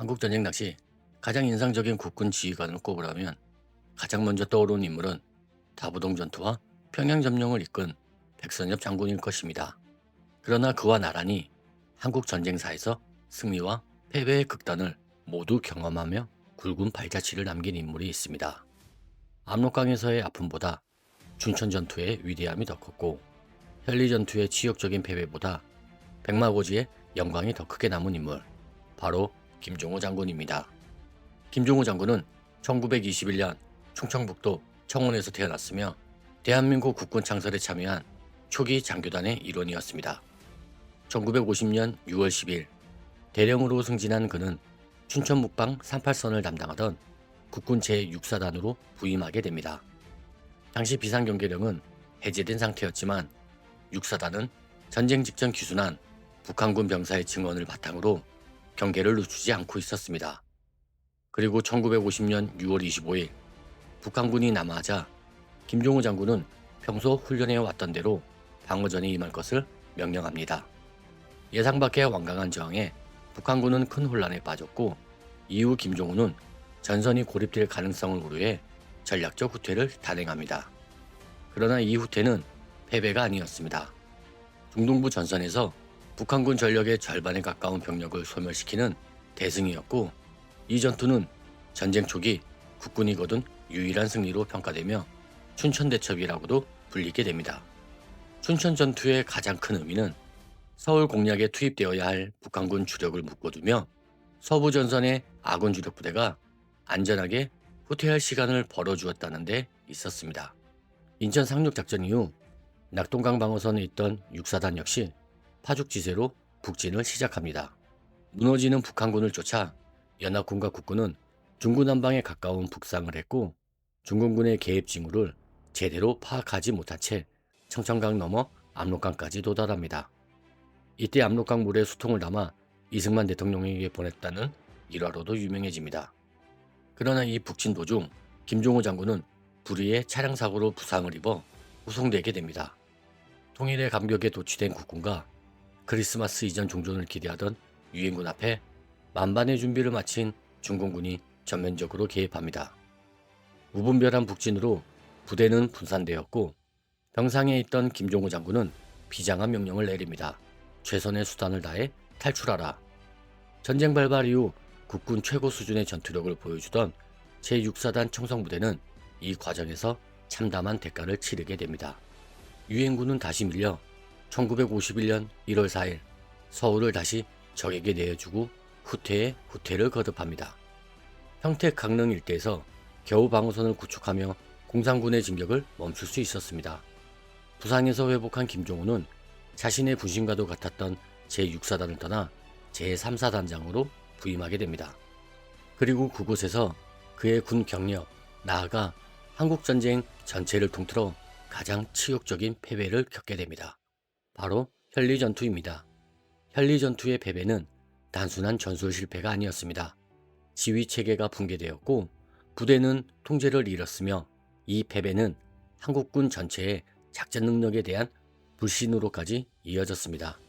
한국전쟁 당시 가장 인상적인 국군 지휘관을 꼽으라면 가장 먼저 떠오르는 인물은 다부동 전투와 평양 점령을 이끈 백선엽 장군일 것입니다. 그러나 그와 나란히 한국 전쟁사에서 승리와 패배의 극단을 모두 경험하며 굵은 발자취를 남긴 인물이 있습니다. 압록강에서의 아픔보다 춘천 전투의 위대함이 더 컸고 현리 전투의 치욕적인 패배보다 백마고지의 영광이 더 크게 남은 인물, 바로 김종호 장군입니다. 김종호 장군은 1921년 충청북도 청운에서 태어났으며 대한민국 국군 창설에 참여한 초기 장교단의 일원이었습니다. 1950년 6월 10일 대령으로 승진한 그는 춘천 묵방 38선을 담당하던 국군 제6사단으로 부임하게 됩니다. 당시 비상경계령은 해제된 상태였지만 6사단은 전쟁 직전 귀순한 북한군 병사의 증언을 바탕으로 경계를 늦추지 않고 있었습니다. 그리고 1950년 6월 25일 북한군이 남하하자 김종호 장군은 평소 훈련해 왔던 대로 방어전에 임할 것을 명령합니다. 예상 밖의 완강한 저항에 북한군은 큰 혼란에 빠졌고 이후 김종호는 전선이 고립될 가능성을 우려해 전략적 후퇴를 단행합니다. 그러나 이 후퇴는 패배가 아니었습니다. 중동부 전선에서 북한군 전력의 절반에 가까운 병력을 소멸시키는 대승이었고, 이 전투는 전쟁 초기 국군이 거둔 유일한 승리로 평가되며 춘천대첩이라고도 불리게 됩니다. 춘천 전투의 가장 큰 의미는 서울 공략에 투입되어야 할 북한군 주력을 묶어두며 서부 전선의 아군 주력 부대가 안전하게 후퇴할 시간을 벌어주었다는 데 있었습니다. 인천 상륙작전 이후 낙동강 방어선에 있던 6사단 역시 파죽지세로 북진을 시작합니다. 무너지는 북한군을 쫓아 연합군과 국군은 중구난방에 가까운 북상을 했고, 중공군의 개입 징후를 제대로 파악하지 못한 채 청천강 넘어 압록강까지 도달합니다. 이때 압록강 물에 수통을 담아 이승만 대통령에게 보냈다는 일화로도 유명해집니다. 그러나 이 북진 도중 김종호 장군은 불의의 차량 사고로 부상을 입어 후송되게 됩니다. 통일의 감격에 도취된 국군과 크리스마스 이전 종전을 기대하던 유엔군 앞에 만반의 준비를 마친 중공군이 전면적으로 개입합니다. 무분별한 북진으로 부대는 분산되었고, 병상에 있던 김종호 장군은 비장한 명령을 내립니다. 최선의 수단을 다해 탈출하라. 전쟁 발발 이후 국군 최고 수준의 전투력을 보여주던 제6사단 청성부대는 이 과정에서 참담한 대가를 치르게 됩니다. 유엔군은 다시 밀려 1951년 1월 4일 서울을 다시 적에게 내어주고 후퇴에 후퇴를 거듭합니다. 평택 강릉 일대에서 겨우 방어선을 구축하며 공산군의 진격을 멈출 수 있었습니다. 부상에서 회복한 김종호는 자신의 분신과도 같았던 제6사단을 떠나 제3사단장으로 부임하게 됩니다. 그리고 그곳에서 그의 군 경력, 나아가 한국전쟁 전체를 통틀어 가장 치욕적인 패배를 겪게 됩니다. 바로 현리전투입니다. 현리전투의 패배는 단순한 전술 실패가 아니었습니다. 지휘체계가 붕괴되었고 부대는 통제를 잃었으며, 이 패배는 한국군 전체의 작전 능력에 대한 불신으로까지 이어졌습니다.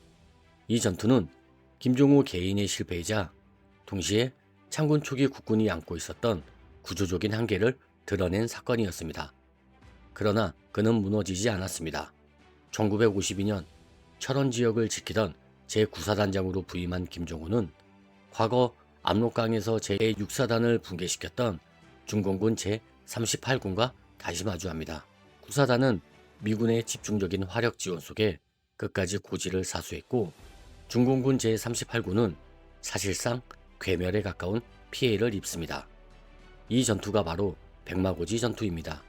이 전투는 김종호 개인의 실패이자 동시에 창군 초기 국군이 안고 있었던 구조적인 한계를 드러낸 사건이었습니다. 그러나 그는 무너지지 않았습니다. 1952년 철원 지역을 지키던 제9사단장으로 부임한 김종호는 과거 압록강에서 제6사단을 붕괴시켰던 중공군 제38군과 다시 마주합니다. 9사단은 미군의 집중적인 화력 지원 속에 끝까지 고지를 사수했고, 중공군 제38군은 사실상 괴멸에 가까운 피해를 입습니다. 이 전투가 바로 백마고지 전투입니다.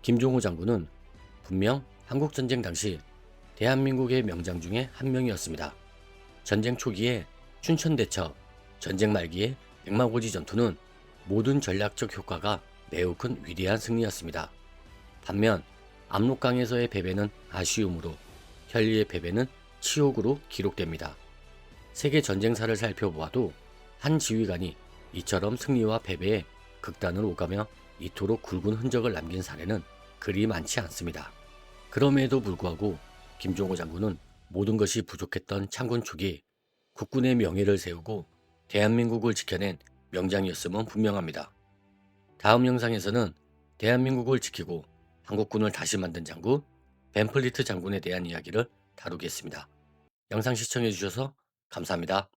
김종호 장군은 분명 한국전쟁 당시 대한민국의 명장 중에 한 명이었습니다. 전쟁 초기에 춘천대첩, 전쟁 말기에 백마고지 전투는 모든 전략적 효과가 매우 큰 위대한 승리였습니다. 반면 압록강에서의 패배는 아쉬움으로, 현리의 패배는 치욕으로 기록됩니다. 세계 전쟁사를 살펴보아도 한 지휘관이 이처럼 승리와 패배에 극단을 오가며 이토록 굵은 흔적을 남긴 사례는 그리 많지 않습니다. 그럼에도 불구하고 김종호 장군은 모든 것이 부족했던 창군 초기 국군의 명예를 세우고 대한민국을 지켜낸 명장이었음은 분명합니다. 다음 영상에서는 대한민국을 지키고 한국군을 다시 만든 장군 벤플리트 장군에 대한 이야기를 다루겠습니다. 영상 시청해 주셔서 감사합니다.